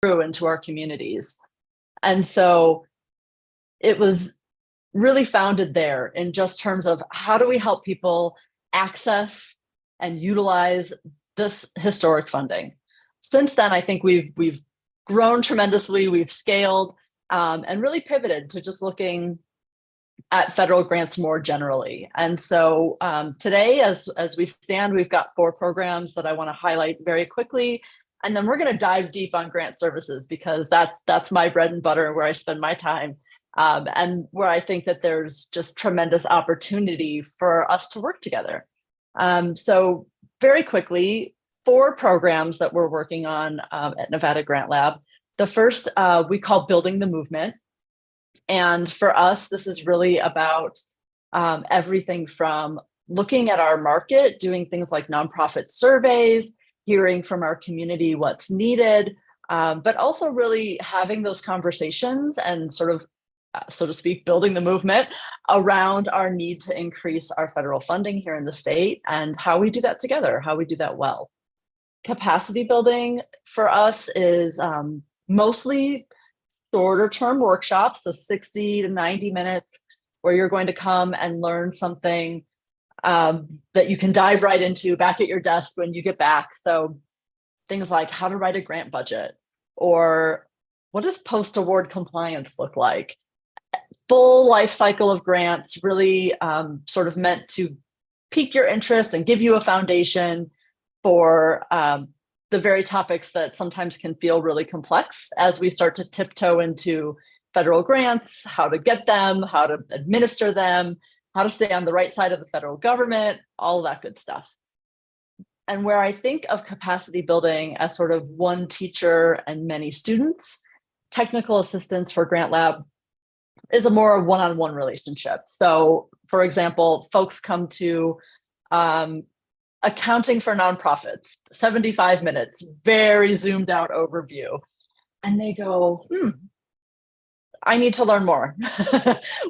through into our communities. And so it was really founded there in just terms of how do we help people access and utilize this historic funding. Since then, I think we've grown tremendously, we've scaled, and really pivoted to just looking at federal grants more generally. And so today, as we stand, we've got 4 programs that I want to highlight very quickly. And then we're going to dive deep on grant services because that's my bread and butter, where I spend my time, and where I think that there's just tremendous opportunity for us to work together. So very quickly, 4 programs that we're working on at Nevada Grant Lab. The first we call Building the Movement. And for us, this is really about everything from looking at our market, doing things like nonprofit surveys, hearing from our community what's needed, but also really having those conversations and sort of, so to speak, building the movement around our need to increase our federal funding here in the state and how we do that together, how we do that well. Capacity building for us is mostly shorter term workshops, so 60 to 90 minutes, where you're going to come and learn something that you can dive right into back at your desk when you get back. So things like how to write a grant budget, or what does post-award compliance look like? Full life cycle of grants, really sort of meant to pique your interest and give you a foundation for the very topics that sometimes can feel really complex as we start to tiptoe into federal grants, how to get them, how to administer them, how to stay on the right side of the federal government, all that good stuff. And where I think of capacity building as sort of one teacher and many students, technical assistance for Grant Lab is a more one-on-one relationship. So for example, folks come to accounting for nonprofits, 75 minutes, very zoomed out overview. And they go, I need to learn more.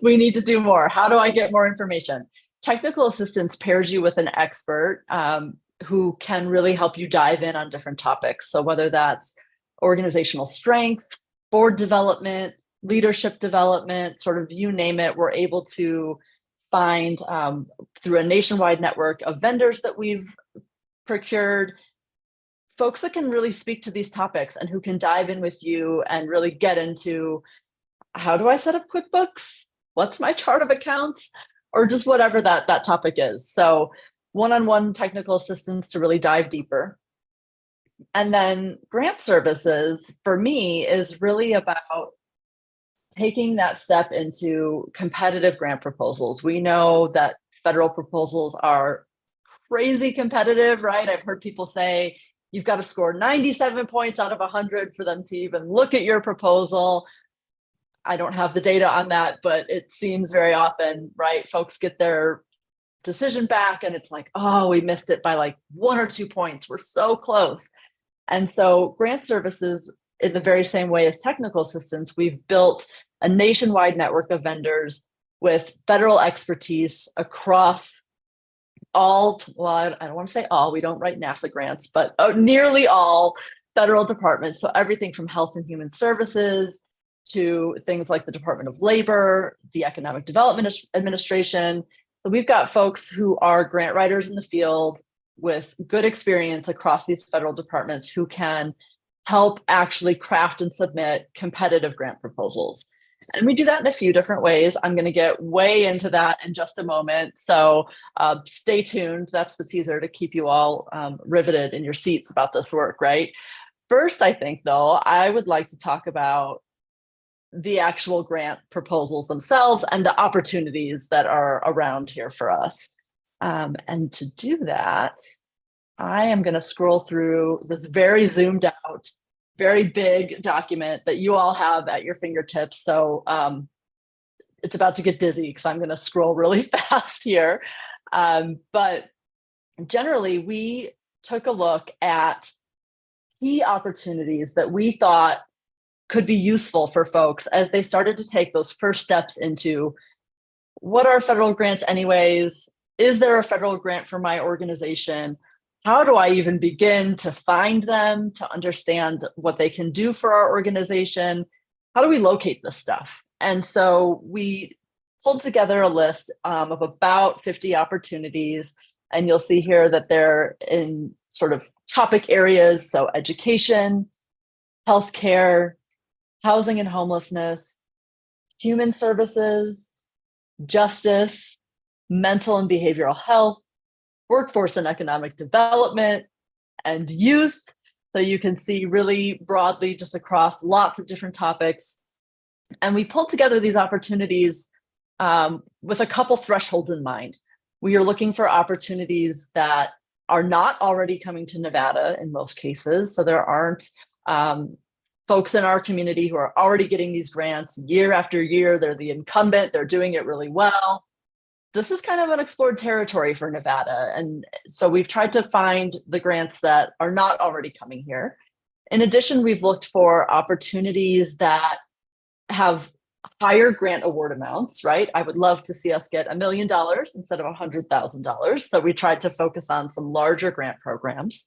We need to do more. How do I get more information? Technical assistance pairs you with an expert who can really help you dive in on different topics. So whether that's organizational strength, board development, leadership development, sort of you name it, we're able to find through a nationwide network of vendors that we've procured, folks that can really speak to these topics and who can dive in with you and really get into how do I set up QuickBooks? What's my chart of accounts? Or just whatever that topic is. So one-on-one technical assistance to really dive deeper. And then grant services for me is really about taking that step into competitive grant proposals. We know that federal proposals are crazy competitive, right? I've heard people say you've got to score 97 points out of 100 for them to even look at your proposal. I don't have the data on that, but it seems very often, right? Folks get their decision back and it's like, oh, we missed it by like 1 or 2 points. We're so close. And so grant services, in the very same way as technical assistance, we've built a nationwide network of vendors with federal expertise across all, well, I don't want to say all, we don't write NASA grants, but nearly all federal departments. So everything from Health and Human Services to things like the Department of Labor, the Economic Development Administration. So we've got folks who are grant writers in the field with good experience across these federal departments who can help actually craft and submit competitive grant proposals. And we do that in a few different ways. I'm going to get way into that in just a moment. So stay tuned. That's the teaser to keep you all riveted in your seats about this work, right? First, I think, though, I would like to talk about the actual grant proposals themselves and the opportunities that are around here for us. And to do that, I am going to scroll through this very zoomed out, very big document that you all have at your fingertips. So it's about to get dizzy because I'm going to scroll really fast here. But generally, we took a look at key opportunities that we thought could be useful for folks as they started to take those first steps into what are federal grants anyways? Is there a federal grant for my organization? how do I even begin to find them, to understand what they can do for our organization? How do we locate this stuff? And so we pulled together a list of about 50 opportunities. And you'll see here that they're in sort of topic areas. So education, healthcare, housing and homelessness, human services, justice, mental and behavioral health, workforce and economic development, and youth. So you can see really broadly just across lots of different topics. And we pulled together these opportunities with a couple thresholds in mind. We are looking for opportunities that are not already coming to Nevada in most cases. So there aren't folks in our community who are already getting these grants year after year. They're the incumbent, they're doing it really well. This is kind of unexplored territory for Nevada. And so we've tried to find the grants that are not already coming here. In addition, we've looked for opportunities that have higher grant award amounts, right? I would love to see us get $1 million instead of $100,000. So we tried to focus on some larger grant programs.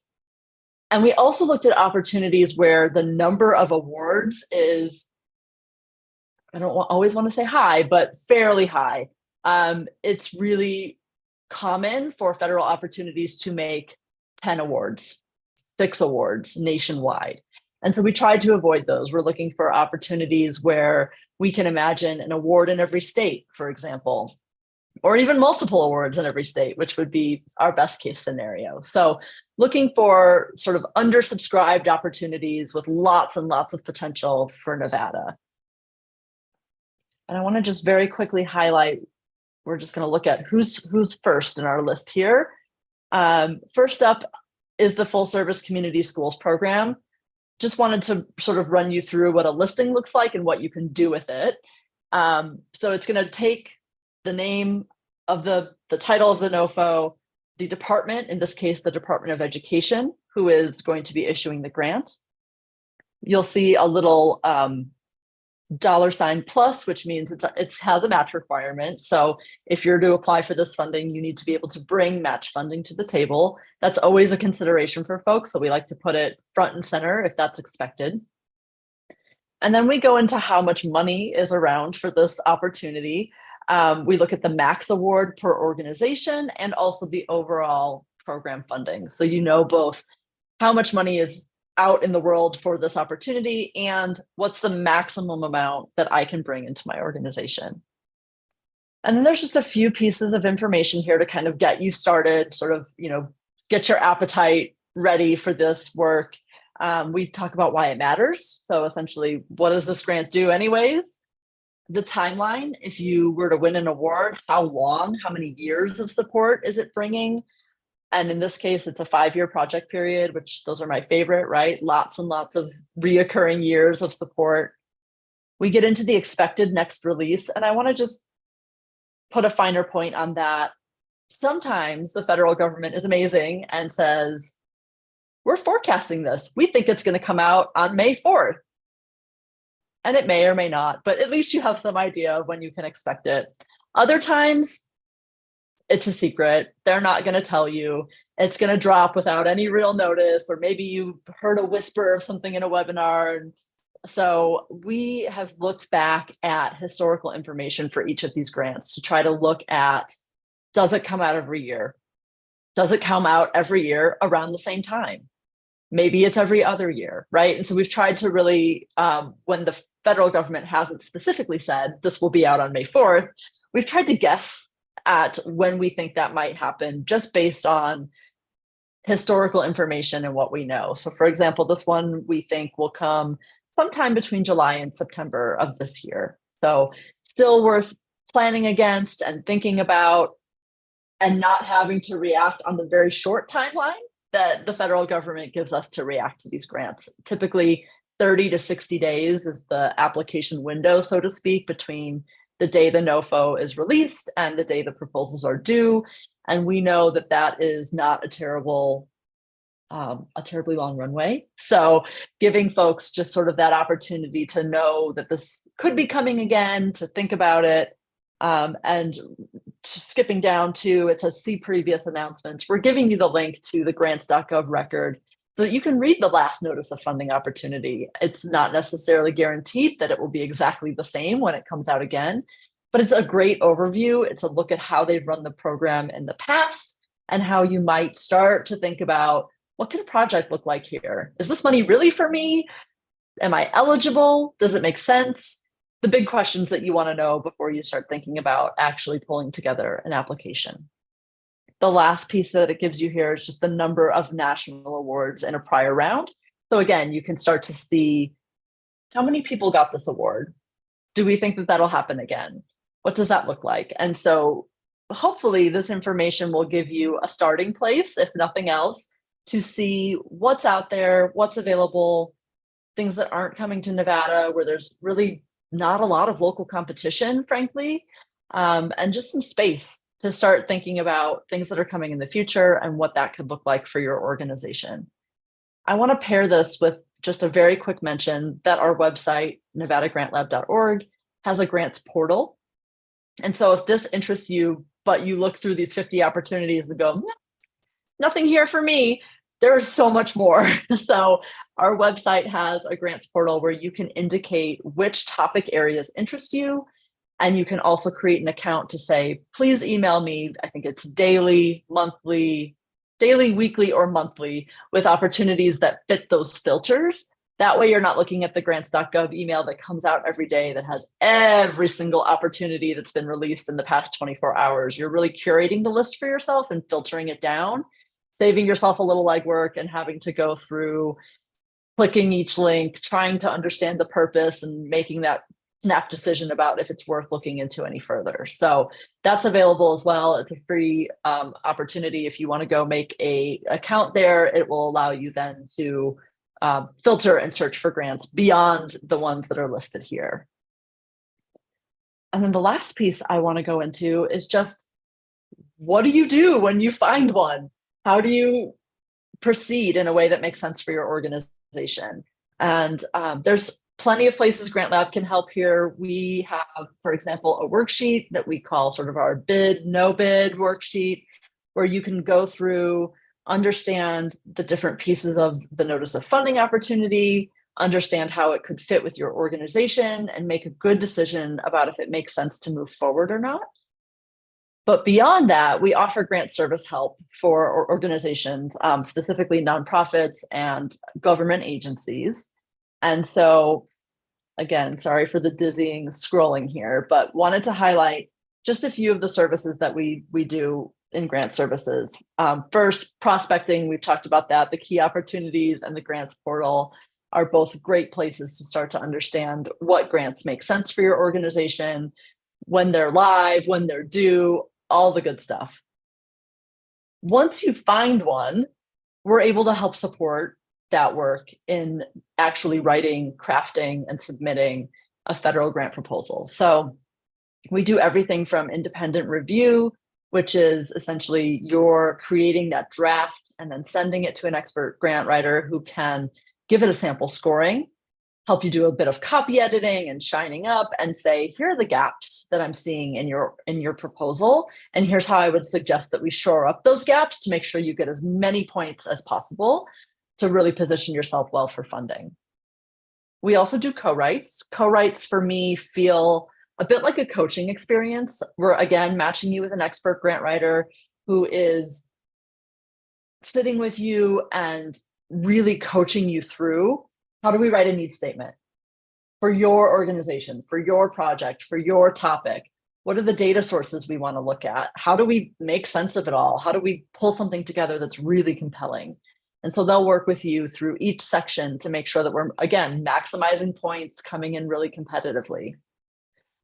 And we also looked at opportunities where the number of awards is, I don't always want to say high, but fairly high. It's really common for federal opportunities to make 10 awards, 6 awards nationwide. And so we tried to avoid those. We're looking for opportunities where we can imagine an award in every state, for example, or even multiple awards in every state, which would be our best case scenario. So looking for sort of undersubscribed opportunities with lots and lots of potential for Nevada. And I want to just very quickly highlight, we're just going to look at who's first in our list here. First up is the Full Service Community Schools program. Just wanted to sort of run you through what a listing looks like and what you can do with it. So it's going to take the name of the title of the NOFO, the department, in this case, the Department of Education, who is going to be issuing the grant. You'll see a little $+ which means it has a match requirement. So if you're to apply for this funding, you need to be able to bring match funding to the table. That's always a consideration for folks. So we like to put it front and center if that's expected. And then we go into how much money is around for this opportunity. We look at the max award per organization and also the overall program funding. So you know both how much money is out in the world for this opportunity and what's the maximum amount that I can bring into my organization. And then there's just a few pieces of information here to kind of get you started, sort of, get your appetite ready for this work. We talk about why it matters. So essentially, what does this grant do anyways? The timeline, if you were to win an award, how long, how many years of support is it bringing? And in this case, it's a 5-year project period, which those are my favorite, right? Lots and lots of reoccurring years of support. We get into the expected next release, and I want to just put a finer point on that. Sometimes the federal government is amazing and says, we're forecasting this. We think it's going to come out on May 4th. And it may or may not, but at least you have some idea of when you can expect it. Other times, it's a secret. They're not going to tell you. It's going to drop without any real notice, or maybe you heard a whisper of something in a webinar. And so we have looked back at historical information for each of these grants to try to look at, does it come out every year? Does it come out every year around the same time? Maybe it's every other year, right? And so we've tried to really, when the federal government hasn't specifically said this will be out on May 4th, we've tried to guess at when we think that might happen just based on historical information and what we know. So for example, this one we think will come sometime between July and September of this year. So still worth planning against and thinking about, and not having to react on the very short timeline that the federal government gives us to react to these grants. Typically 30 to 60 days is the application window, so to speak, between the day the NOFO is released and the day the proposals are due. And we know that that is not a terribly long runway. So giving folks just sort of that opportunity to know that this could be coming again, to think about it, And skipping down to, it says see previous announcements. We're giving you the link to the grants.gov record so that you can read the last notice of funding opportunity. It's not necessarily guaranteed that it will be exactly the same when it comes out again, but it's a great overview. It's a look at how they've run the program in the past and how you might start to think about, what can a project look like here? Is this money really for me? Am I eligible? Does it make sense? The big questions that you want to know before you start thinking about actually pulling together an application. The last piece that it gives you here is just the number of national awards in a prior round. So again, you can start to see how many people got this award. Do we think that that'll happen again? What does that look like? And so hopefully this information will give you a starting place, if nothing else, to see what's out there, what's available, things that aren't coming to Nevada, where there's really not a lot of local competition, frankly, and just some space to start thinking about things that are coming in the future and what that could look like for your organization. I want to pair this with just a very quick mention that our website, nevadagrantlab.org, has a grants portal. And so if this interests you, but you look through these 50 opportunities and go, nothing here for me, there's so much more. So our website has a grants portal where you can indicate which topic areas interest you. And you can also create an account to say, please email me. I think it's daily, weekly, or monthly with opportunities that fit those filters. That way you're not looking at the grants.gov email that comes out every day that has every single opportunity that's been released in the past 24 hours. You're really curating the list for yourself and filtering it down, saving yourself a little legwork and having to go through clicking each link, trying to understand the purpose and making that snap decision about if it's worth looking into any further. So that's available as well. It's a free opportunity. If you want to go make a account there, it will allow you then to filter and search for grants beyond the ones that are listed here. And then the last piece I want to go into is just, what do you do when you find one? How do you proceed in a way that makes sense for your organization? And there's plenty of places Grant Lab can help here. We have, for example, a worksheet that we call sort of our bid, no bid worksheet, where you can go through, understand the different pieces of the notice of funding opportunity, understand how it could fit with your organization, and make a good decision about if it makes sense to move forward or not. But beyond that, we offer grant service help for organizations, specifically nonprofits and government agencies. And so, again, sorry for the dizzying scrolling here, but wanted to highlight just a few of the services that we do in grant services. First, prospecting, we've talked about that. The key opportunities and the grants portal are both great places to start to understand what grants make sense for your organization, when they're live, when they're due, all the good stuff. Once you find one, we're able to help support that work in actually writing, crafting, and submitting a federal grant proposal. So we do everything from independent review, which is essentially you're creating that draft and then sending it to an expert grant writer who can give it a sample scoring, help you do a bit of copy editing and shining up, and say, here are the gaps that I'm seeing in your proposal. And here's how I would suggest that we shore up those gaps to make sure you get as many points as possible to really position yourself well for funding. We also do co-writes. Co-writes for me feel a bit like a coaching experience. We're, again, matching you with an expert grant writer who is sitting with you and really coaching you through, how do we write a needs statement for your organization, for your project, for your topic? What are the data sources we want to look at? How do we make sense of it all? How do we pull something together that's really compelling? And so they'll work with you through each section to make sure that we're, again, maximizing points, coming in really competitively.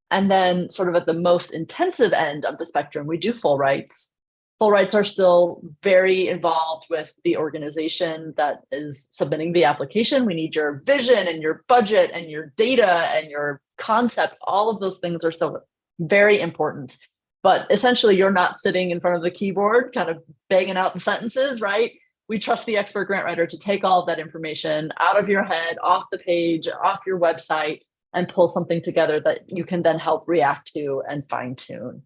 And then sort of at the most intensive end of the spectrum, we do full writes. Full writes are still very involved with the organization that is submitting the application. We need your vision and your budget and your data and your concept. All of those things are still very important. But essentially, you're not sitting in front of the keyboard kind of banging out the sentences, right? We trust the expert grant writer to take all of that information out of your head, off the page, off your website, and pull something together that you can then help react to and fine tune.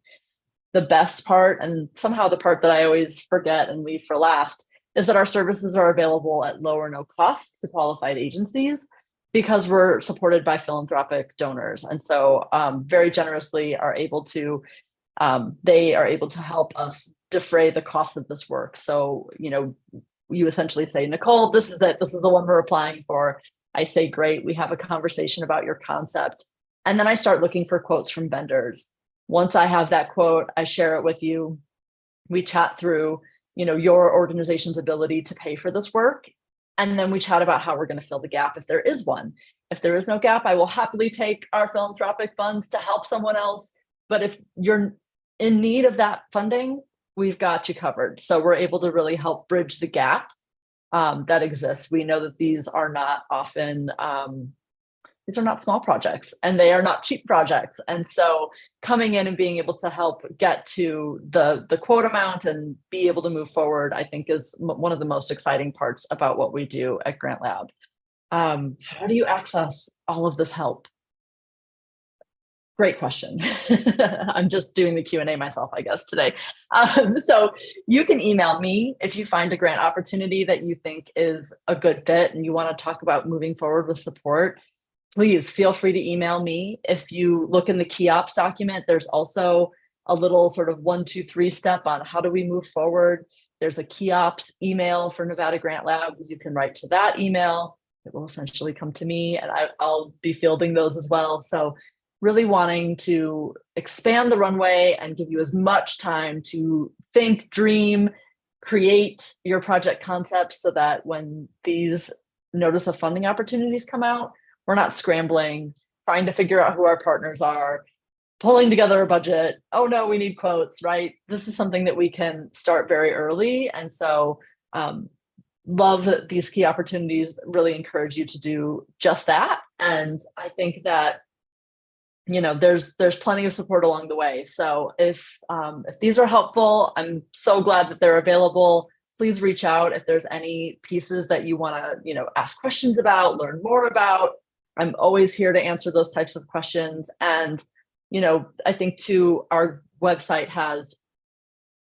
The best part, and somehow the part that I always forget and leave for last, is that our services are available at low or no cost to qualified agencies because we're supported by philanthropic donors. And so very generously are able to, they are able to help us defray the cost of this work. So, you essentially say, Nicole, this is it. This is the one we're applying for. I say, great, we have a conversation about your concept. And then I start looking for quotes from vendors. Once I have that quote, I share it with you. We chat through, your organization's ability to pay for this work. And then we chat about how we're going to fill the gap if there is one. If there is no gap, I will happily take our philanthropic funds to help someone else. But if you're in need of that funding, we've got you covered. So we're able to really help bridge the gap that exists. We know that these are not often, these are not small projects and they are not cheap projects. And so coming in and being able to help get to the quote amount and be able to move forward, I think is one of the most exciting parts about what we do at Grant Lab. How do you access all of this help? Great question. I'm just doing the Q&A myself, I guess, today. So you can email me if you find a grant opportunity that you think is a good fit and you want to talk about moving forward with support. Please feel free to email me. If you look in the key ops document, there's also a little sort of 1, 2, 3 step on how do we move forward. There's a key ops email for Nevada Grant Lab. You can write to that email. It will essentially come to me and I'll be fielding those as well. So really wanting to expand the runway and give you as much time to think, dream, create your project concepts so that when these notice of funding opportunities come out, we're not scrambling, trying to figure out who our partners are, pulling together a budget. Oh no, we need quotes, right? This is something that we can start very early. And so love that these key opportunities really encourage you to do just that. And I think that there's plenty of support along the way. So if these are helpful, I'm so glad that they're available. Please reach out if there's any pieces that you want to, ask questions about, learn more about. I'm always here to answer those types of questions. And, I think too, our website has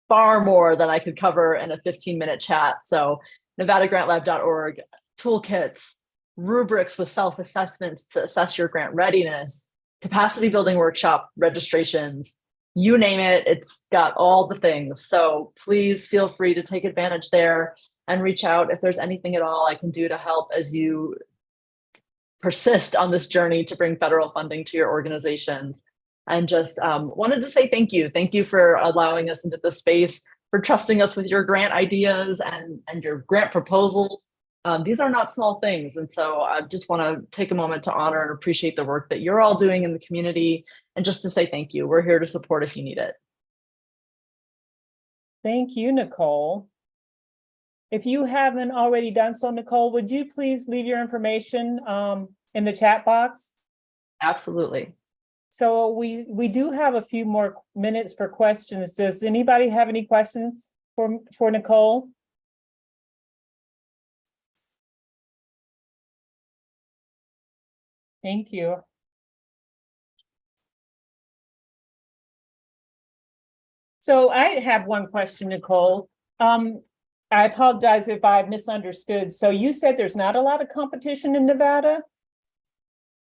far more than I could cover in a 15-minute chat. So nevadagrantlab.org, toolkits, rubrics with self-assessments to assess your grant readiness, capacity building workshop registrations, you name it, it's got all the things. So please feel free to take advantage there and reach out if there's anything at all I can do to help as you persist on this journey to bring federal funding to your organizations. And just wanted to say thank you. Thank you for allowing us into the space, for trusting us with your grant ideas and your grant proposals. These are not small things. And so I just want to take a moment to honor and appreciate the work that you're all doing in the community and just to say thank you. We're here to support if you need it. Thank you, Nicole. If you haven't already done so, Nicole, would you please leave your information in the chat box? Absolutely. So we do have a few more minutes for questions. Does anybody have any questions for Nicole? Thank you. So I have one question, Nicole. I apologize if I misunderstood. So you said there's not a lot of competition in Nevada?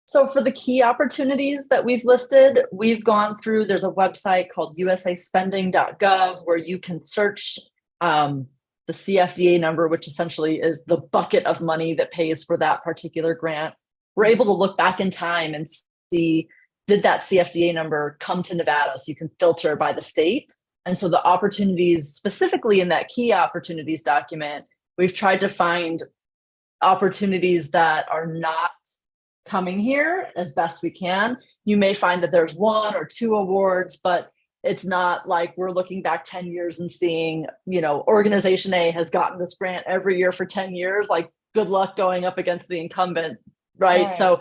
So for the key opportunities that we've listed, we've gone through, there's a website called usaspending.gov where you can search the CFDA number, which essentially is the bucket of money that pays for that particular grant. We're able to look back in time and see, did that CFDA number come to Nevada? So you can filter by the state. And so the opportunities, specifically in that key opportunities document, we've tried to find opportunities that are not coming here as best we can. You may find that there's 1 or 2 awards, but it's not like we're looking back 10 years and seeing, organization A has gotten this grant every year for 10 years, like good luck going up against the incumbent, right? So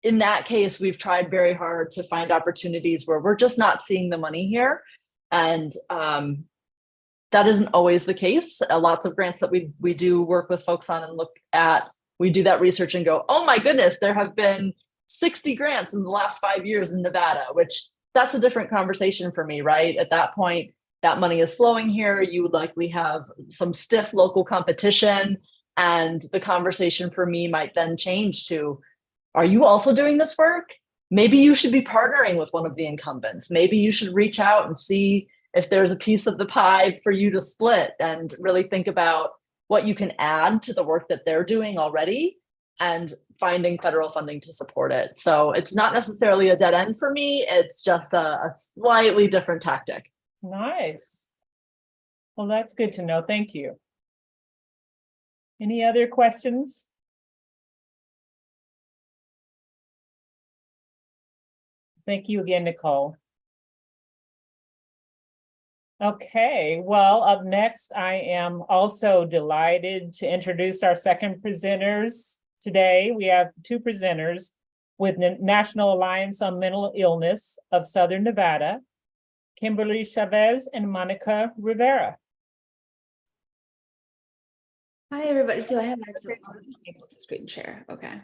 in that case, we've tried very hard to find opportunities where we're just not seeing the money here. And that isn't always the case. Lots of grants that we do work with folks on and look at we do that research and go, oh my goodness, there have been 60 grants in the last 5 years in Nevada, which that's a different conversation for me, right? At that point, that money is flowing here. You would likely have some stiff local competition. And the conversation for me might then change to, are you also doing this work? Maybe you should be partnering with one of the incumbents. Maybe you should reach out and see if there's a piece of the pie for you to split, and really think about what you can add to the work that they're doing already and finding federal funding to support it. So it's not necessarily a dead end for me. It's just a slightly different tactic. Nice. Well, that's good to know. Thank you. Any other questions? Thank you again, Nicole. Okay, well, up next, I am also delighted to introduce our second presenters today. We have two presenters with the National Alliance on Mental Illness of Southern Nevada, Kimberly Chavez and Monica Rivera. Hi, everybody. Do I have access? I'm able to screen share. Okay.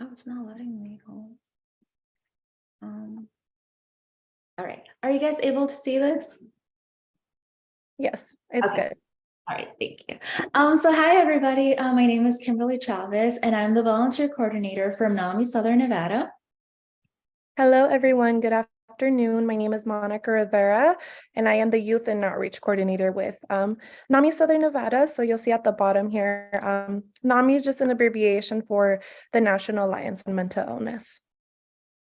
Oh, it's not letting me hold. All right. Are you guys able to see this? Yes, it's Okay. good. All right, thank you. So hi, everybody. My name is Kimberly Chavez, and I'm the volunteer coordinator from NAMI Southern Nevada. Hello, everyone. Good afternoon. My name is Monica Rivera, and I am the Youth and Outreach Coordinator with NAMI Southern Nevada. So you'll see at the bottom here, NAMI is just an abbreviation for the National Alliance on Mental Illness.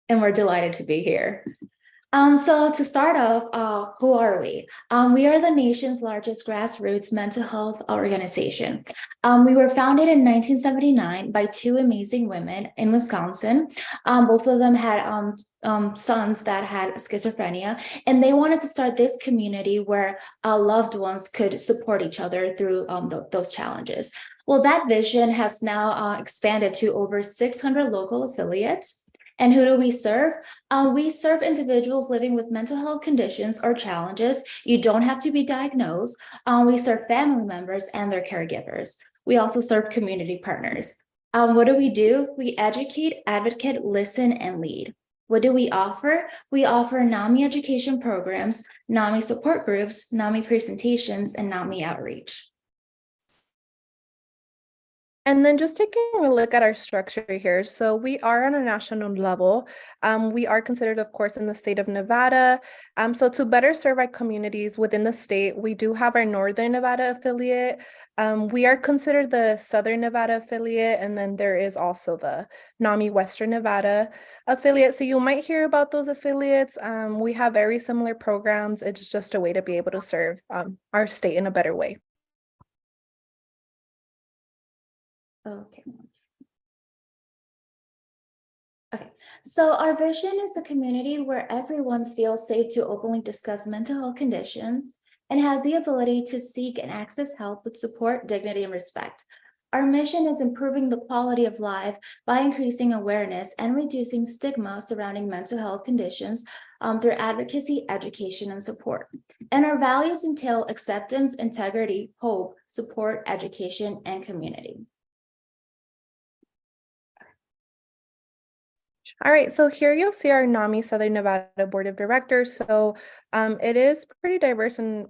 And we're delighted to be here. So to start off, who are we? We are the nation's largest grassroots mental health organization. We were founded in 1979 by two amazing women in Wisconsin. Both of them had sons that had schizophrenia, and they wanted to start this community where loved ones could support each other through those challenges. Well, that vision has now expanded to over 600 local affiliates. And who do we serve? We serve individuals living with mental health conditions or challenges. You don't have to be diagnosed. We serve family members and their caregivers. We also serve community partners. What do? We educate, advocate, listen, and lead. What do we offer? We offer NAMI education programs, NAMI support groups, NAMI presentations, and NAMI outreach. And then just taking a look at our structure here. So we are on a national level. We are considered, of course, in the state of Nevada. So to better serve our communities within the state, we do have our Northern Nevada affiliate. We are considered the Southern Nevada affiliate, and then there is also the NAMI Western Nevada affiliate. So you might hear about those affiliates. We have very similar programs. It's just a way to be able to serve our state in a better way. Okay. Okay, so our vision is a community where everyone feels safe to openly discuss mental health conditions and has the ability to seek and access help with support, dignity, and respect. Our mission is improving the quality of life by increasing awareness and reducing stigma surrounding mental health conditions through advocacy, education, and support. And our values entail acceptance, integrity, hope, support, education, and community. All right, so here you'll see our NAMI Southern Nevada Board of Directors. So it is pretty diverse in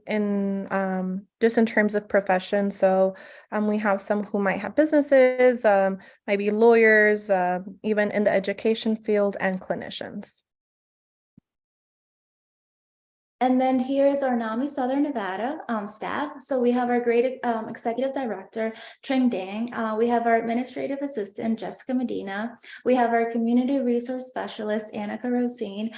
just in terms of profession. So we have some who might have businesses, might be lawyers, even in the education field, and clinicians. And then here is our NAMI Southern Nevada staff. So we have our great executive director, Trinh Dang. We have our administrative assistant, Jessica Medina. We have our community resource specialist, Annika Rosine.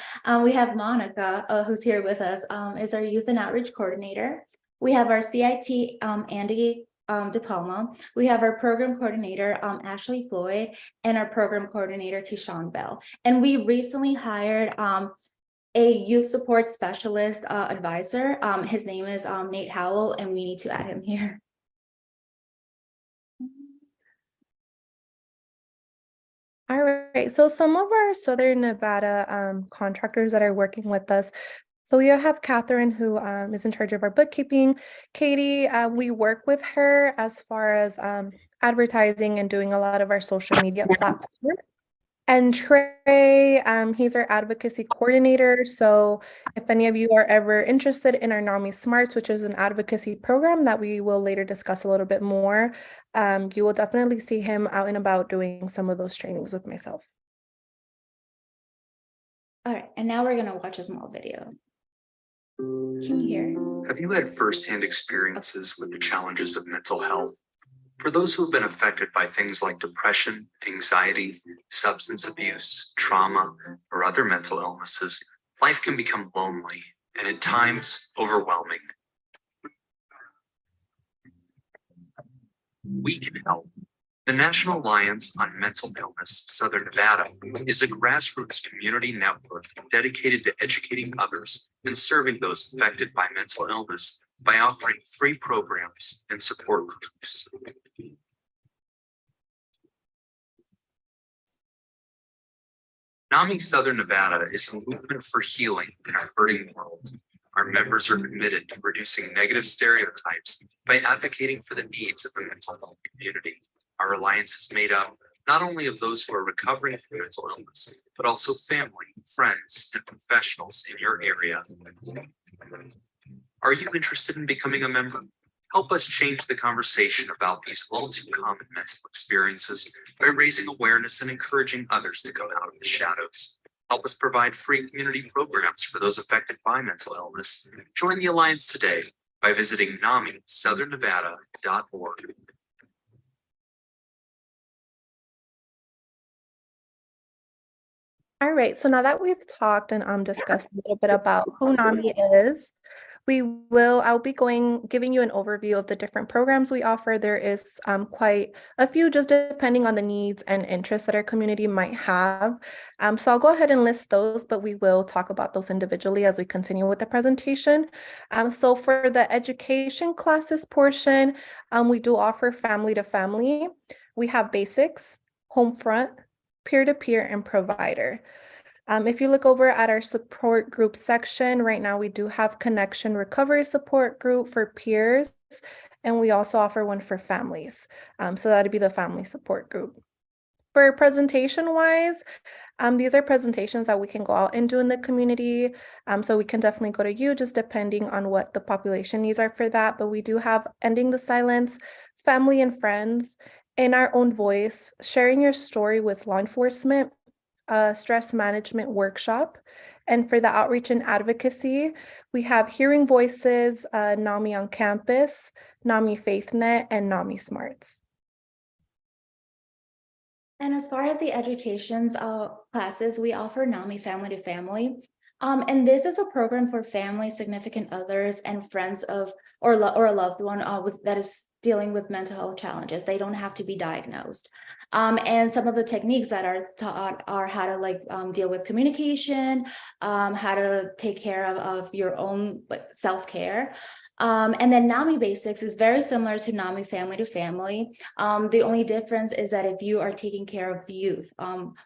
We have Monica, who's here with us, is our youth and outreach coordinator. We have our CIT, Andy DePalma. We have our program coordinator, Ashley Floyd, and our program coordinator, Keyshawn Bell. And we recently hired a youth support specialist advisor. His name is Nate Howell, and we need to add him here. right, so some of our Southern Nevada contractors that are working with us. So we have Catherine, who is in charge of our bookkeeping. Katie, we work with her as far as advertising and doing a lot of our social media platforms. And Trey, he's our advocacy coordinator. So if any of you are ever interested in our NAMI Smarts, which is an advocacy program that we will later discuss a little bit more, you will definitely see him out and about doing some of those trainings with myself. All right, and now we're gonna watch a small video. Can you hear? Have you had firsthand experiences with the challenges of mental health? For those who have been affected by things like depression, anxiety, substance abuse, trauma, or other mental illnesses, life can become lonely and at times overwhelming. We can help. The National Alliance on Mental Illness Southern Nevada is a grassroots community network dedicated to educating others and serving those affected by mental illness by offering free programs and support groups. NAMI Southern Nevada is a movement for healing in our hurting world. Our members are committed to reducing negative stereotypes by advocating for the needs of the mental health community. Our alliance is made up not only of those who are recovering from mental illness, but also family, friends, and professionals in your area. Are you interested in becoming a member? Help us change the conversation about these all too common mental experiences by raising awareness and encouraging others to come out of the shadows. Help us provide free community programs for those affected by mental illness. Join the Alliance today by visiting NAMISouthernNevada.org. All right, so now that we've talked and discussed a little bit about who NAMI is, I'll be giving you an overview of the different programs we offer. There is quite a few, just depending on the needs and interests that our community might have. So I'll go ahead and list those, but we will talk about those individually as we continue with the presentation. So for the education classes portion, we do offer family to family. We have basics, home front, peer-to-peer, and provider. If you look over at our support group section, right now we do have Connection Recovery Support Group for peers, and we also offer one for families. So that'd be the family support group. For presentation-wise, these are presentations that we can go out and do in the community. So we can definitely go to you, just depending on what the population needs are for that. But we do have Ending the Silence, Family and Friends, In Our Own Voice, Sharing Your Story with Law Enforcement, stress management workshop. And for the outreach and advocacy, we have Hearing Voices, NAMI on Campus, NAMI FaithNet, and NAMI Smarts. And as far as the education's classes, we offer NAMI Family to Family. And this is a program for family, significant others, and friends of or a loved one that is dealing with mental health challenges. They don't have to be diagnosed. And some of the techniques that are taught are how to deal with communication, how to take care of your own self-care. And then NAMI Basics is very similar to NAMI Family to Family. The only difference is that if you are taking care of youth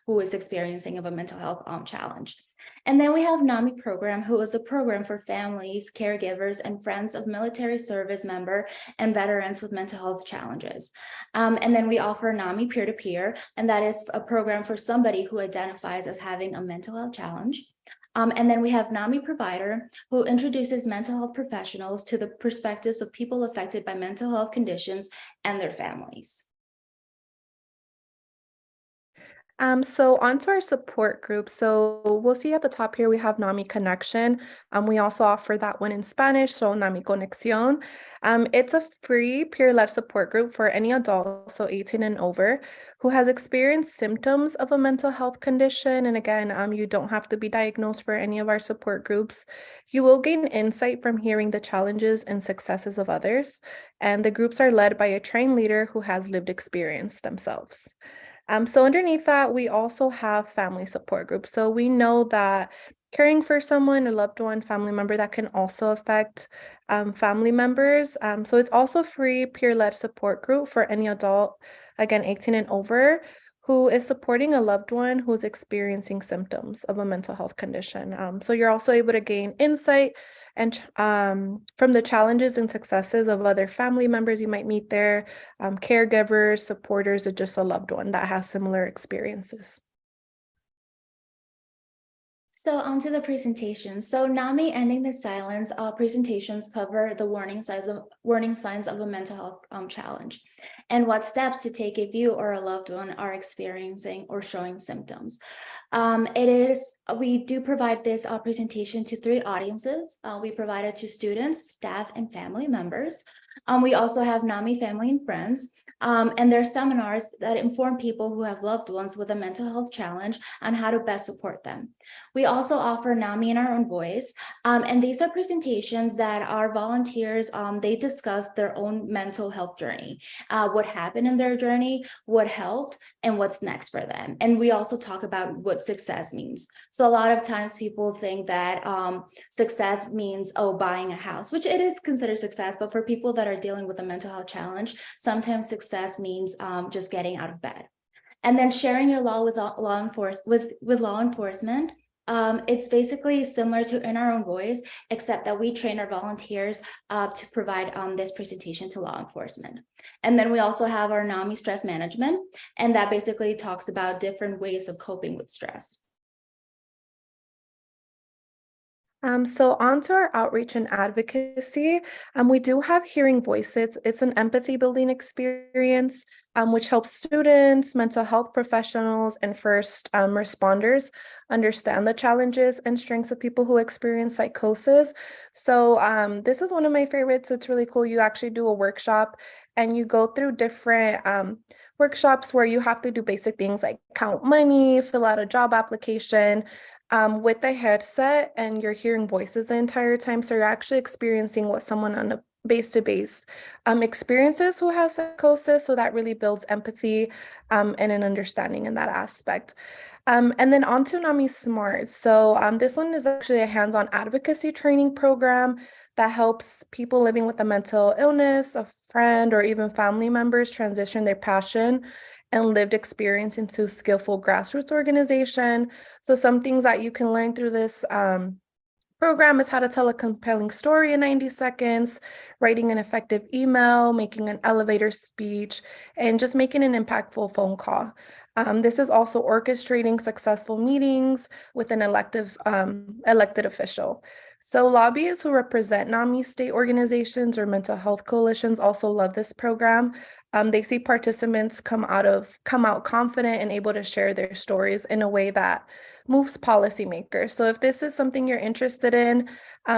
who is experiencing a mental health challenge. And then we have NAMI Program, who is a program for families, caregivers, and friends of military service member and veterans with mental health challenges. And then we offer NAMI Peer-to-Peer, and that is a program for somebody who identifies as having a mental health challenge. And then we have NAMI Provider, who introduces mental health professionals to the perspectives of people affected by mental health conditions and their families. So onto our support group. So we'll see at the top here, we have NAMI Connection. We also offer that one in Spanish, so NAMI Conexión. It's a free peer-led support group for any adult, so 18 and over, who has experienced symptoms of a mental health condition. And again, you don't have to be diagnosed for any of our support groups. You will gain insight from hearing the challenges and successes of others. And the groups are led by a trained leader who has lived experience themselves. So underneath that, we also have family support groups. So we know that caring for someone, a loved one, family member, that can also affect family members. So it's also a free peer-led support group for any adult, again, 18 and over, who is supporting a loved one who's experiencing symptoms of a mental health condition. So you're also able to gain insight and from the challenges and successes of other family members you might meet there, caregivers, supporters, or just a loved one that has similar experiences. So onto the presentation. So NAMI Ending the Silence presentations cover the warning signs of a mental health challenge and what steps to take if you or a loved one are experiencing or showing symptoms. We do provide this presentation to 3 audiences. We provide it to students, staff, and family members. We also have NAMI Family and Friends. And there are seminars that inform people who have loved ones with a mental health challenge on how to best support them. We also offer NAMI in our own voice, and these are presentations that our volunteers, they discuss their own mental health journey, what happened in their journey, what helped, and what's next for them. And we also talk about what success means. So a lot of times people think that success means, buying a house, which it is considered success, but for people that are dealing with a mental health challenge, sometimes success means just getting out of bed. And then sharing your law with law enforcement. It's basically similar to In Our Own Voice, except that we train our volunteers to provide this presentation to law enforcement. And then we also have our NAMI stress management, and that basically talks about different ways of coping with stress. So on to our outreach and advocacy, we do have Hearing Voices. It's an empathy building experience, which helps students, mental health professionals, and first responders understand the challenges and strengths of people who experience psychosis. So this is one of my favorites. It's really cool. You actually do a workshop and you go through different workshops where you have to do basic things like count money, fill out a job application, with a headset, and you're hearing voices the entire time. So you're actually experiencing what someone on a base-to-base experiences who has psychosis. So that really builds empathy and an understanding in that aspect. And then on to NAMI Smart. So this one is actually a hands-on advocacy training program that helps people living with a mental illness, a friend, or even family members transition their passion and lived experience into skillful grassroots organization. So some things that you can learn through this program is how to tell a compelling story in 90 seconds, writing an effective email, making an elevator speech, and just making an impactful phone call. This is also orchestrating successful meetings with an elected official. So lobbyists who represent NAMI state organizations or mental health coalitions also love this program. They see participants come out confident and able to share their stories in a way that moves policymakers. So if this is something you're interested in,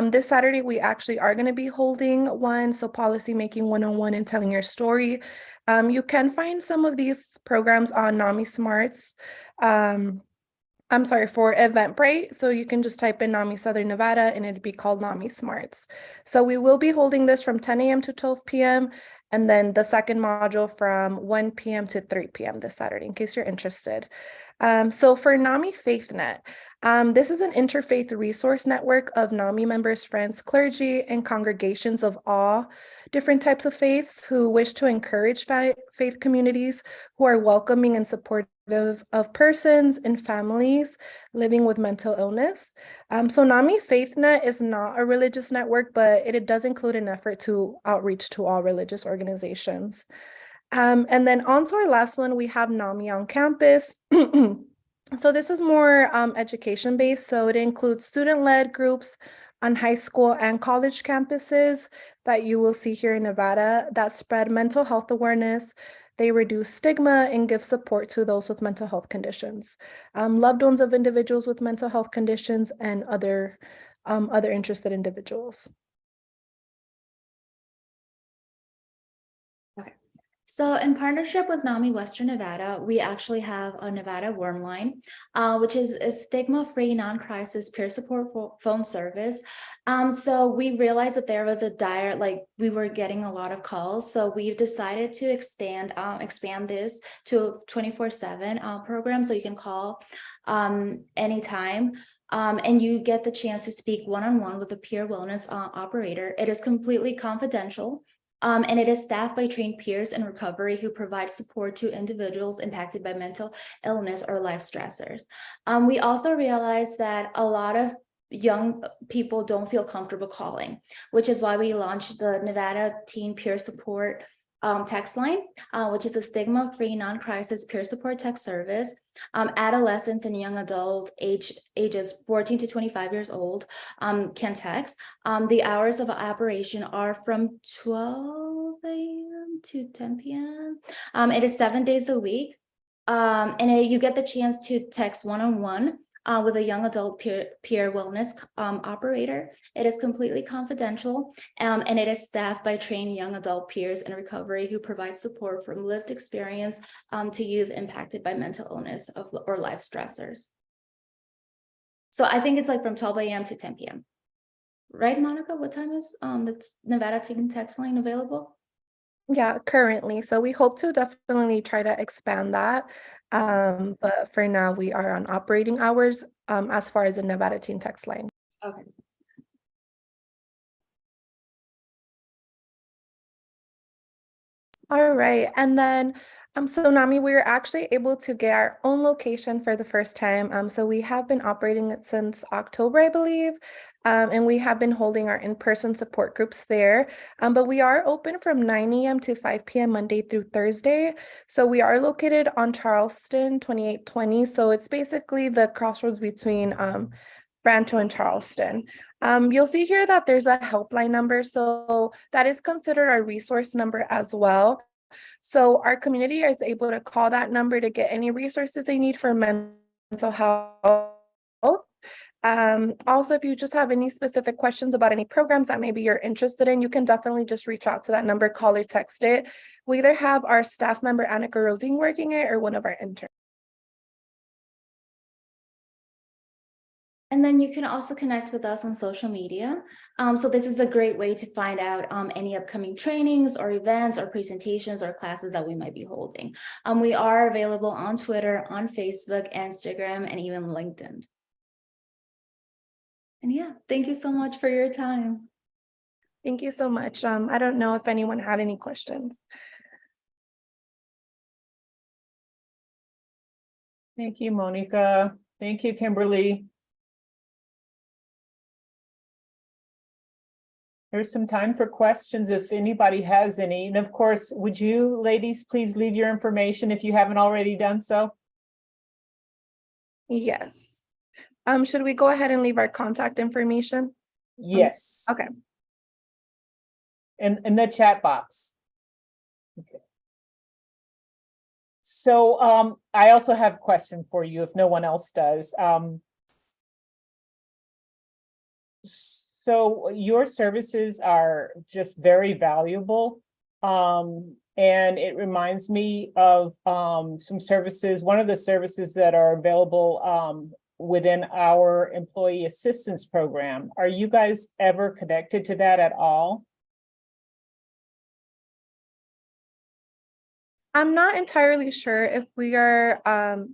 this Saturday we actually are going to be holding one, so Policymaking 101 and Telling Your Story. You can find some of these programs on NAMI Smarts. For Eventbrite. So you can just type in NAMI Southern Nevada and it'd be called NAMI Smarts. So we will be holding this from 10 a.m. to 12 p.m. and then the second module from 1 p.m. to 3 p.m. this Saturday, in case you're interested. So for NAMI FaithNet, this is an interfaith resource network of NAMI members, friends, clergy, and congregations of all different types of faiths who wish to encourage faith communities who are welcoming and supportive of persons and families living with mental illness. So NAMI FaithNet is not a religious network, but it does include an effort to outreach to all religious organizations. And then on to our last one, we have NAMI on Campus. So this is more education-based. So it includes student-led groups on high school and college campuses that you will see here in Nevada that spread mental health awareness. They reduce stigma and give support to those with mental health conditions, loved ones of individuals with mental health conditions, and other interested individuals. So in partnership with NAMI Western Nevada, we actually have a Nevada Worm Line, which is a stigma-free, non-crisis peer support phone service. So we realized that there was a dire, we were getting a lot of calls. So we've decided to expand this to a 24/7 program. So you can call anytime. And you get the chance to speak one-on-one with a peer wellness operator. It is completely confidential. And it is staffed by trained peers in recovery who provide support to individuals impacted by mental illness or life stressors. We also realized that a lot of young people don't feel comfortable calling, which is why we launched the Nevada Teen Peer Support text line, which is a stigma-free, non-crisis peer support text service. Adolescents and young adult ages 14 to 25 years old can text. The hours of operation are from 12 a.m. to 10 p.m. It is 7 days a week. You get the chance to text one-on-one with a young adult peer wellness operator. It is completely confidential, and it is staffed by trained young adult peers in recovery who provide support from lived experience to youth impacted by mental illness or life stressors. So I think it's like from 12 a.m. to 10 p.m. Right, Monica? What time is the Nevada Teen Text Line available? Yeah, currently. So we hope to definitely try to expand that. But for now, we are on operating hours as far as the Nevada Teen Text Line. Okay. All right. And then, so Nami, we were actually able to get our own location for the first time. So we have been operating it since October, I believe. And we have been holding our in-person support groups there. But we are open from 9 a.m. to 5 p.m. Monday through Thursday. So we are located on Charleston 2820. So it's basically the crossroads between Rancho and Charleston. You'll see here that there's a helpline number. So that is considered our resource number as well. So our community is able to call that number to get any resources they need for mental health. Also, if you just have any specific questions about any programs that maybe you're interested in, you can definitely just reach out to that number, call or text it. We either have our staff member, Annika Rosing, working it or one of our interns. And then you can also connect with us on social media. So this is a great way to find out any upcoming trainings or events or presentations or classes that we might be holding. We are available on Twitter, on Facebook, Instagram, and even LinkedIn. And yeah, thank you so much for your time. Thank you so much. I don't know if anyone had any questions. Thank you, Monica. Thank you, Kimberly. There's some time for questions if anybody has any. And of course, would you ladies please leave your information if you haven't already done so? Yes. Should we go ahead and leave our contact information? Yes. Okay. In the chat box. Okay. So I also have a question for you if no one else does. So your services are just very valuable. And it reminds me of some services, one of the services that are available within our employee assistance program. Are you guys ever connected to that at all? I'm not entirely sure if we are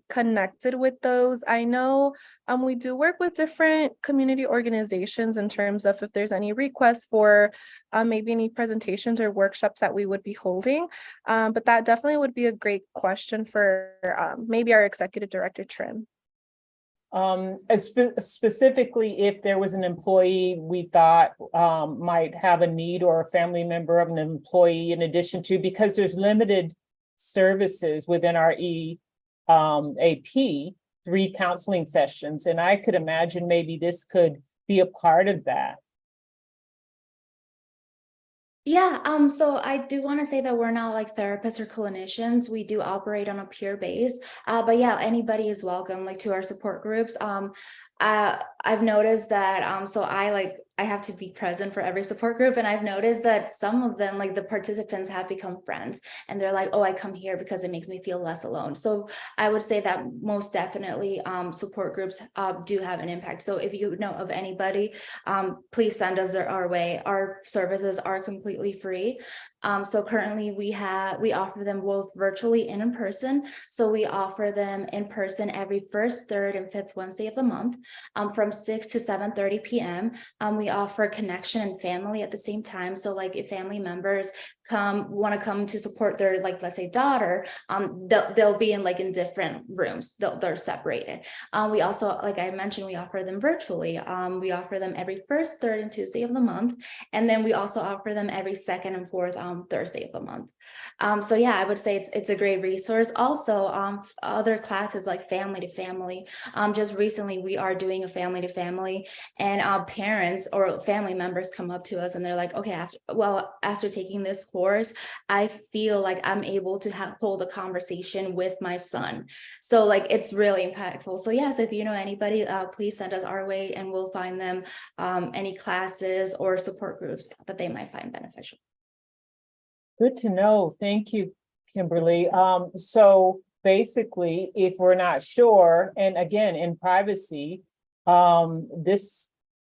connected with those. I know we do work with different community organizations in terms of if there's any requests for maybe any presentations or workshops that we would be holding. But that definitely would be a great question for maybe our executive director, Trim. Specifically, if there was an employee we thought might have a need or a family member of an employee in addition to, because there's limited services within our EAP, 3 counseling sessions, and I could imagine maybe this could be a part of that. Yeah, so I do want to say that we're not like therapists or clinicians. We do operate on a peer base, but yeah, anybody is welcome like to our support groups. I've noticed that so I have to be present for every support group, and I've noticed that some of them, like the participants, have become friends, and they're like, oh, I come here because it makes me feel less alone. So I would say that most definitely support groups do have an impact. So if you know of anybody, please send us our way. Our services are completely free. So currently we offer them both virtually and in person. So we offer them in person every first, third, and fifth Wednesday of the month, from 6 to 7:30 p.m. We offer connection and family at the same time. So like if family members want to come to support their, like, let's say daughter, they'll be in like in different rooms. They're separated. We also, like I mentioned, we offer them virtually. We offer them every first, third, and Tuesday of the month. And then we also offer them every second and fourth Thursday of the month. So yeah, I would say it's a great resource. Also, other classes like family to family. Just recently we are doing a family to family, and our parents or family members come up to us and they're like, okay, after taking this course, I feel like I'm able to hold a conversation with my son. So like it's really impactful. So yes, if you know anybody, please send us our way and we'll find them any classes or support groups that they might find beneficial. Good to know. Thank you, Kimberly. So basically, if we're not sure, and again, in privacy,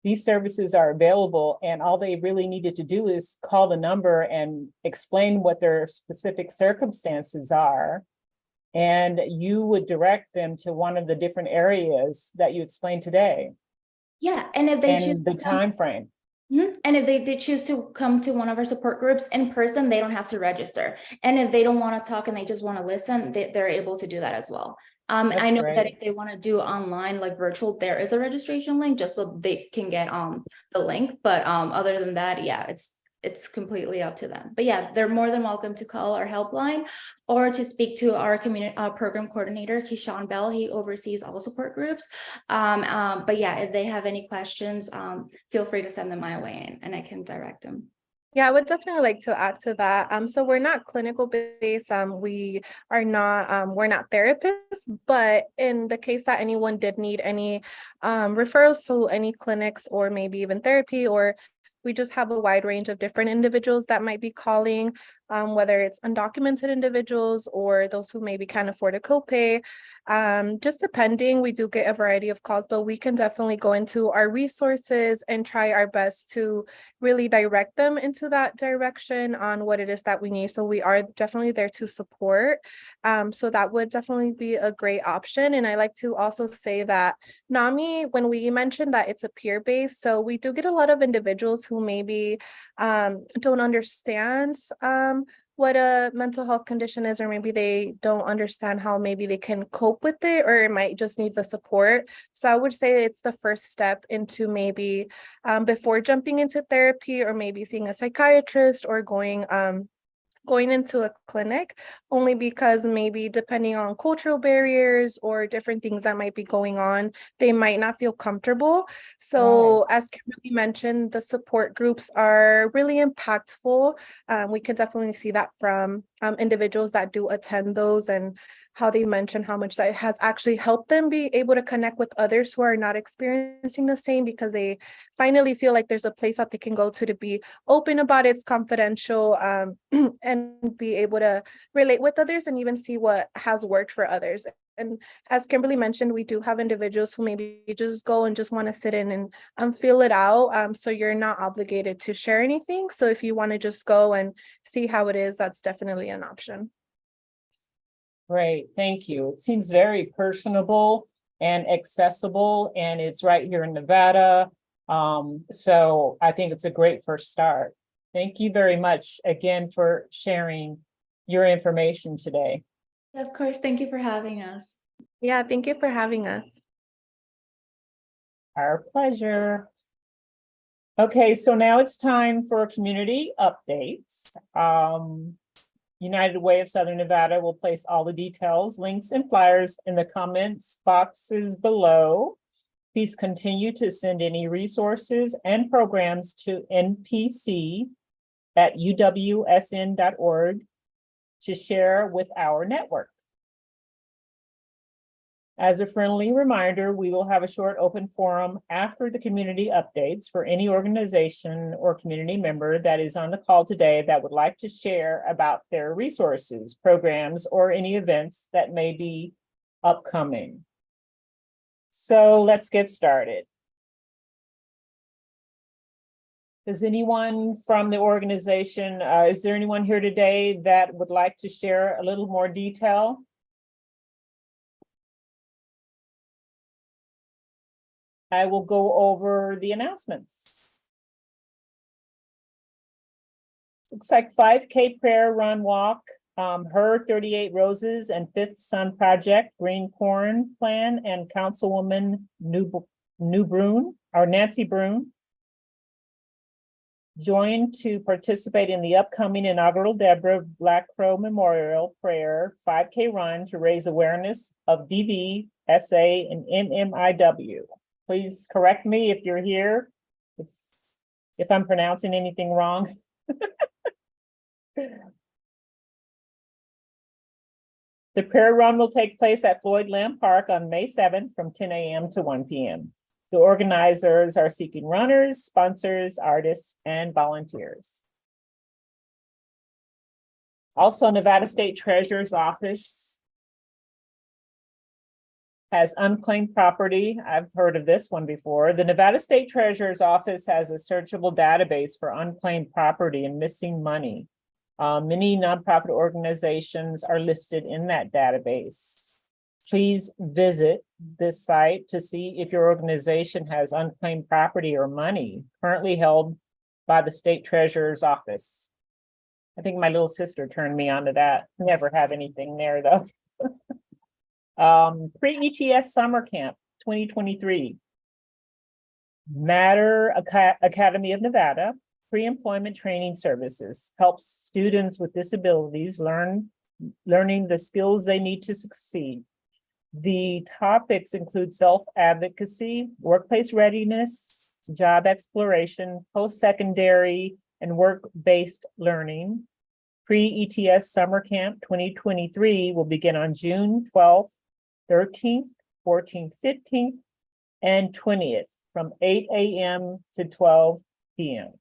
these services are available, and all they really needed to do is call the number and explain what their specific circumstances are. And you would direct them to one of the different areas that you explained today, Yeah, and if they choose and the to come, time frame. and if they choose to come to one of our support groups in person, they don't have to register. And if they don't want to talk and they just want to listen, they're able to do that as well. I That's know that great. if they want to do online, like virtual, there is a registration link just so they can get the link. But other than that, yeah, it's completely up to them. But yeah, they're more than welcome to call our helpline or to speak to our community program coordinator, Keyshawn Bell. He oversees all support groups. But yeah, if they have any questions, feel free to send them my way and I can direct them. Yeah, I would definitely like to add to that. So we're not clinical based. We are not, we're not therapists, but in the case that anyone did need any referrals to any clinics or maybe even therapy, or we just have a wide range of different individuals that might be calling, whether it's undocumented individuals or those who maybe can't afford a copay. Just depending, we do get a variety of calls, but we can definitely go into our resources and try our best to really direct them into that direction on what it is that we need. So we are definitely there to support. So that would definitely be a great option. And I like to also say that NAMI, when we mentioned that it's a peer-based, so we do get a lot of individuals who maybe don't understand what a mental health condition is, or maybe they don't understand how maybe they can cope with it, or it might just need the support. So I would say it's the first step into maybe before jumping into therapy or maybe seeing a psychiatrist or going into a clinic, only because maybe depending on cultural barriers or different things that might be going on, they might not feel comfortable. So as Kimberly mentioned, the support groups are really impactful. We can definitely see that from individuals that do attend those, and how they mention how much that has actually helped them be able to connect with others who are not experiencing the same, because they finally feel like there's a place that they can go to be open about it, it's confidential, and be able to relate with others and even see what has worked for others. And as Kimberly mentioned, we do have individuals who maybe just go and just want to sit in and feel it out. So you're not obligated to share anything. So if you want to just go and see how it is, that's definitely an option. Great, thank you. It seems very personable and accessible, and it's right here in Nevada. So I think it's a great first start. Thank you very much again for sharing your information today. Of course, thank you for having us. Yeah, thank you for having us. Our pleasure. Okay, so now it's time for community updates. United Way of Southern Nevada will place all the details, links, and flyers in the comments boxes below. Please continue to send any resources and programs to npc@uwsn.org to share with our network. As a friendly reminder, we will have a short open forum after the community updates for any organization or community member that is on the call today that would like to share about their resources, programs, or any events that may be upcoming. So let's get started. Does anyone from the organization, is there anyone here today that would like to share a little more detail? I will go over the announcements. Looks like 5K prayer run walk, her 38 Roses and Fifth Sun Project, Green Corn Plan, and Councilwoman Nancy Brune joined to participate in the upcoming inaugural Deborah Black Crow Memorial Prayer 5K run to raise awareness of DV, SA, and MMIW. Please correct me if you're here, if I'm pronouncing anything wrong. The prayer run will take place at Floyd Lamb Park on May 7th from 10 a.m. to 1 p.m. The organizers are seeking runners, sponsors, artists, and volunteers. Also, Nevada State Treasurer's Office has unclaimed property. I've heard of this one before. The Nevada State Treasurer's Office has a searchable database for unclaimed property and missing money. Many nonprofit organizations are listed in that database. Please visit this site to see if your organization has unclaimed property or money currently held by the State Treasurer's Office. I think my little sister turned me on to that. Never have anything there though. Pre-ETS Summer Camp 2023. Matter Academy of Nevada Pre-Employment Training Services helps students with disabilities learning the skills they need to succeed. The topics include self-advocacy, workplace readiness, job exploration, post-secondary, and work-based learning. Pre-ETS Summer Camp 2023 will begin on June 12th, 13th, 14th, 15th, and 20th from 8 a.m. to 12 p.m.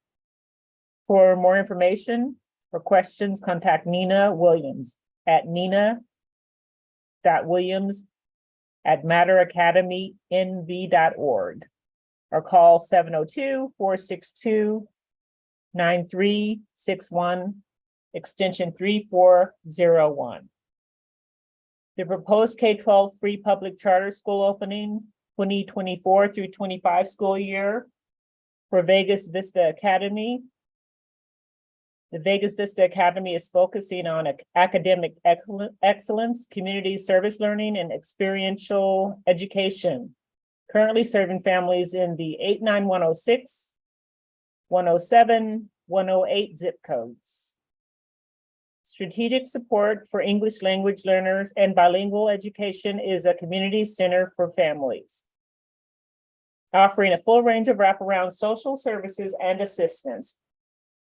For more information or questions, contact Nina Williams at nina.williams@matteracademynv.org or call 702-462-9361, extension 3401. The proposed K-12 free public charter school opening 2024 through 25 school year for Vegas Vista Academy. The Vegas Vista Academy is focusing on academic excellence, community service learning, and experiential education. Currently serving families in the 89106, 107, 108 zip codes. Strategic support for English language learners and bilingual education is a community center for families, offering a full range of wraparound social services and assistance.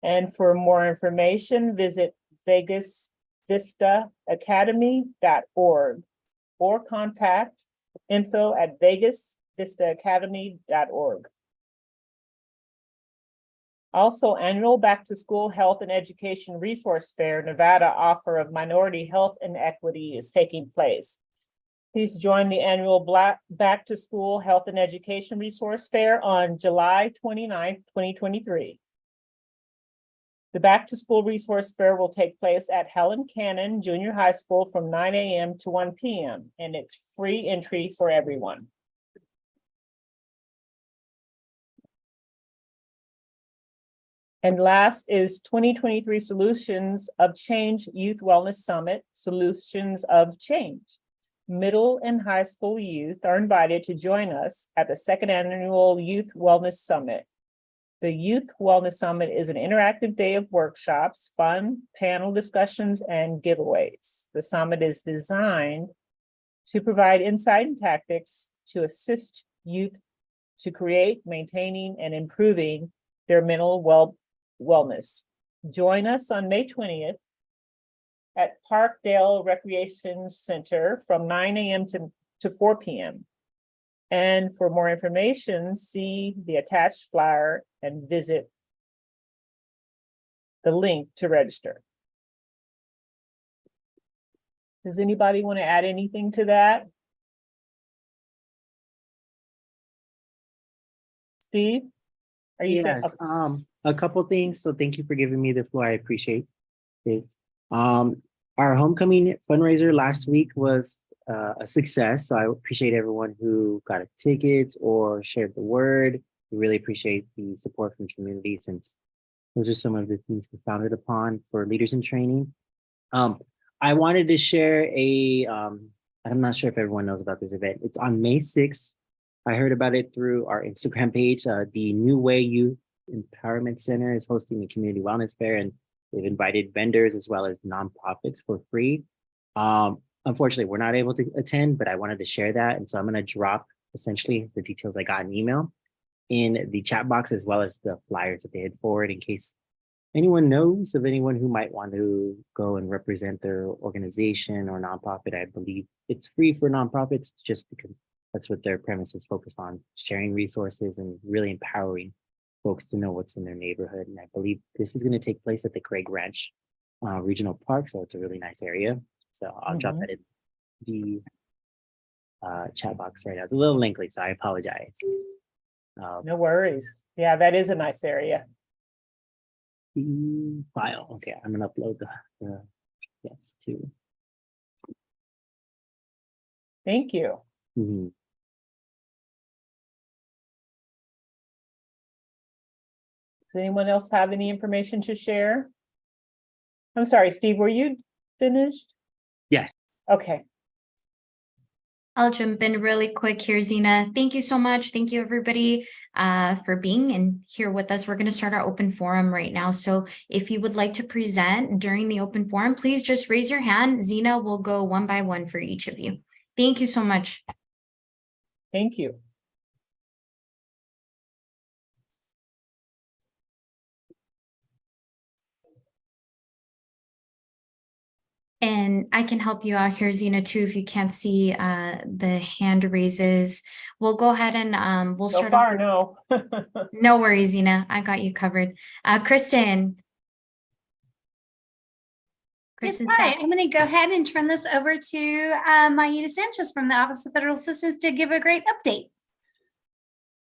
And for more information, visit vegasvistaacademy.org or contact info@vegasvistaacademy.org. Also, annual Back to School Health and Education Resource Fair Nevada offer of minority health and equity is taking place. Please join the annual Back to School Health and Education Resource Fair on July 29th, 2023. The Back to School Resource Fair will take place at Helen Cannon Junior High School from 9 a.m. to 1 p.m. and it's free entry for everyone. And last is 2023 Solutions of Change Youth Wellness Summit, Solutions of Change. Middle and high school youth are invited to join us at the second annual Youth Wellness Summit. The Youth Wellness Summit is an interactive day of workshops, fun, panel discussions, and giveaways. The summit is designed to provide insight and tactics to assist youth to create, maintaining, and improving their mental wellness. Join us on May 20th at Parkdale Recreation Center from 9 a.m. to 4 p.m. And for more information, see the attached flyer and visit the link to register. Does anybody want to add anything to that? Steve? Are you saying? Yes, a couple things. So thank you for giving me the floor. I appreciate it. Our homecoming fundraiser last week was a success. So I appreciate everyone who got tickets or shared the word. We really appreciate the support from the community since those are some of the things we founded upon for leaders in training. I wanted to share I'm not sure if everyone knows about this event. It's on May 6th. I heard about it through our Instagram page. The New Way Youth Empowerment Center is hosting a community wellness fair, and they've invited vendors as well as nonprofits for free. Unfortunately, we're not able to attend, but I wanted to share that. And so I'm going to drop essentially the details I got in email in the chat box, as well as the flyers that they had forwarded in case anyone knows of anyone who might want to go and represent their organization or nonprofit. I believe it's free for nonprofits just because that's what their premise is focused on, sharing resources and really empowering folks to know what's in their neighborhood. And I believe this is going to take place at the Craig Ranch Regional Park. So it's a really nice area. So I'll drop that in the chat box right now. It's a little lengthy, so I apologize. No worries. Yeah, that is a nice area. The file. Okay, I'm gonna upload the yes too. Thank you. Mhm. Does anyone else have any information to share? I'm sorry, Steve, were you finished? Yes. Okay. I'll jump in really quick here, Zena. Thank you so much. Thank you, everybody, for being in here with us. We're going to start our open forum right now. So if you would like to present during the open forum, please just raise your hand. Zena will go one by one for each of you. Thank you so much. Thank you. And I can help you out here, Zena, too, if you can't see the hand raises. We'll go ahead and we'll So start far, off. no. No worries, Zena. I got you covered. Kristen. Yes, Kristen's hi. got- I'm going to go ahead and turn this over to Mayita Sanchez from the Office of Federal Assistance to give a great update.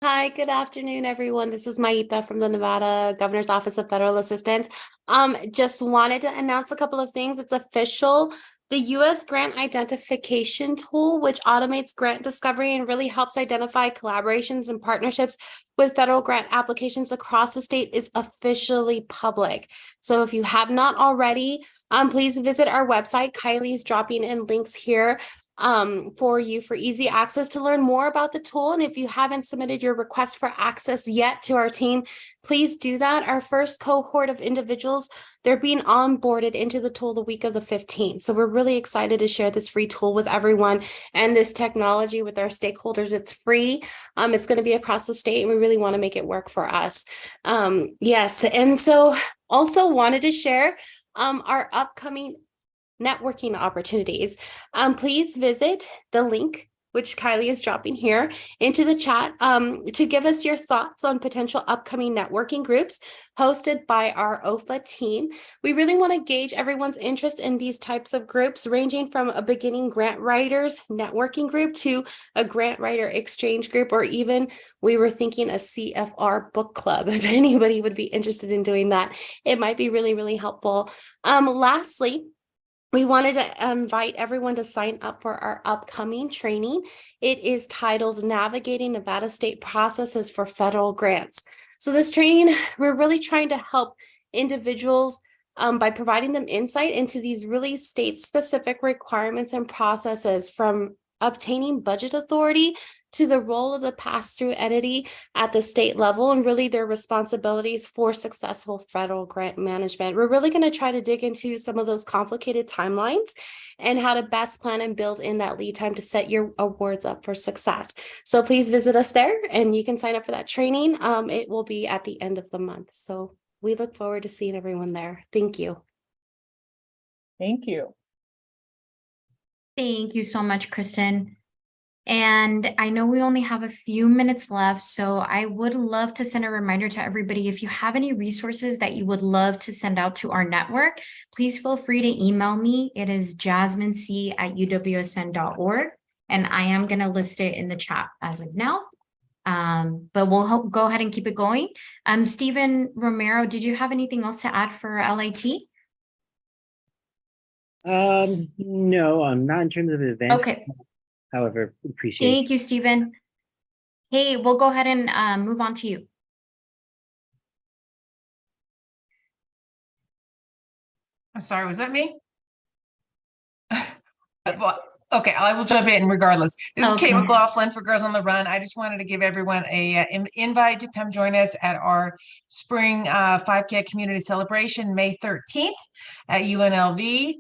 Hi, good afternoon, everyone. This is Mayita from the Nevada Governor's Office of Federal Assistance. Just wanted to announce a couple of things. It's official. The U.S. Grant Identification Tool, which automates grant discovery and really helps identify collaborations and partnerships with federal grant applications across the state, is officially public. So if you have not already, please visit our website. Kylie's dropping in links here for you for easy access to learn more about the tool. And if you haven't submitted your request for access yet to our team, please do that. Our first cohort of individuals, they're being onboarded into the tool the week of the 15th. So we're really excited to share this free tool with everyone and this technology with our stakeholders. It's free. It's going to be across the state, and we really want to make it work for us. Yes. And so also wanted to share our upcoming networking opportunities. Please visit the link, which Kylie is dropping here into the chat, to give us your thoughts on potential upcoming networking groups hosted by our OFA team. We really want to gauge everyone's interest in these types of groups, ranging from a beginning grant writers networking group to a grant writer exchange group, or even we were thinking a CFR book club. If anybody would be interested in doing that, it might be really, really helpful. Lastly, we wanted to invite everyone to sign up for our upcoming training. It is titled Navigating Nevada State Processes for Federal Grants. So this training, we're really trying to help individuals by providing them insight into these really state-specific requirements and processes, from obtaining budget authority to the role of the pass-through entity at the state level, and really their responsibilities for successful federal grant management. We're really going to try to dig into some of those complicated timelines and how to best plan and build in that lead time to set your awards up for success. So please visit us there, and you can sign up for that training. It will be at the end of the month. So we look forward to seeing everyone there. Thank you. Thank you. Thank you so much, Kristen. And I know we only have a few minutes left, so I would love to send a reminder to everybody. If you have any resources that you would love to send out to our network, please feel free to email me. It is jasminec@uwsn.org, and I am going to list it in the chat as of now. But we'll go ahead and keep it going. Stephen Romero, did you have anything else to add for LIT? No, not in terms of events. Okay, However, appreciate. thank you, Stephen. Hey, we'll go ahead and move on to you. I'm sorry, was that me? Well, okay, I will jump in regardless. This is Kate Okay. McLaughlin for Girls on the Run. I just wanted to give everyone a invite to come join us at our spring 5K community celebration, May 13th at UNLV.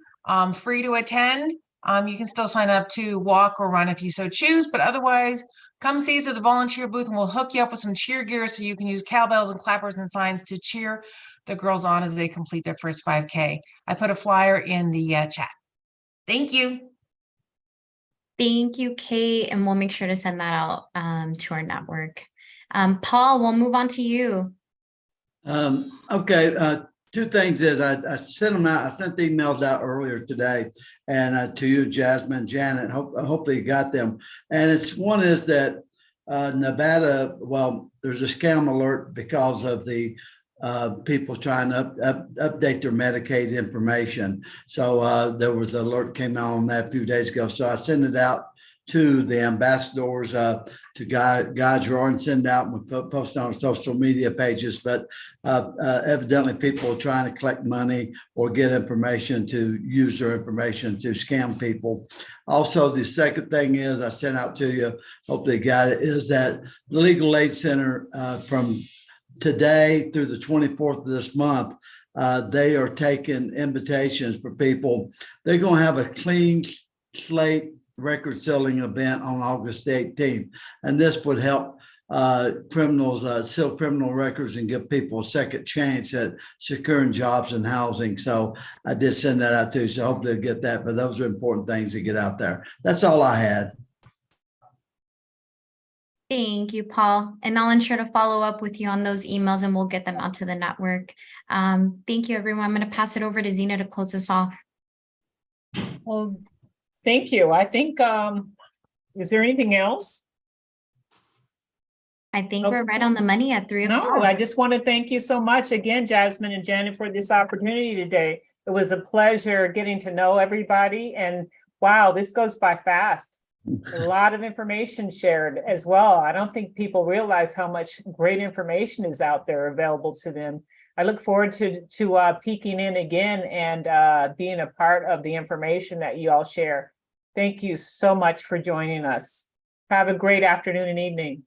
Free to attend. You can still sign up to walk or run if you so choose, but otherwise come see us at the volunteer booth and we'll hook you up with some cheer gear so you can use cowbells and clappers and signs to cheer the girls on as they complete their first 5K. I put a flyer in the chat. Thank you. Thank you, Kate, and we'll make sure to send that out to our network. Paul, we'll move on to you. Okay, two things is I sent them out. I sent the emails out earlier today, and to you, Jasmine, Janet. Hopefully you got them. And it's one is that Nevada. Well, there's a scam alert because of the people trying to update their Medicaid information. So there was an alert came out on that a few days ago. So I sent it out to the ambassadors, to guys who are already send out and we post on our social media pages. But evidently people are trying to collect money or get information to use their information to scam people. Also, the second thing is I sent out to you, hopefully you got it, is that the Legal Aid Center from today through the 24th of this month, they are taking invitations for people. They're going to have a clean slate record selling event on August 18th. And this would help criminals sell criminal records and give people a second chance at securing jobs and housing. So I did send that out too. So I hope they'll get that. But those are important things to get out there. That's all I had. Thank you, Paul. And I'll ensure to follow up with you on those emails and we'll get them out to the network. Thank you, everyone. I'm going to pass it over to Zena to close us off. Well, thank you. I think, is there anything else? I think we're right on the money at 3 o'clock. No, I just want to thank you so much again, Jasmine and Janet, for this opportunity today. It was a pleasure getting to know everybody, and wow, this goes by fast. A lot of information shared as well. I don't think people realize how much great information is out there available to them. I look forward to peeking in again and being a part of the information that you all share. Thank you so much for joining us. Have a great afternoon and evening.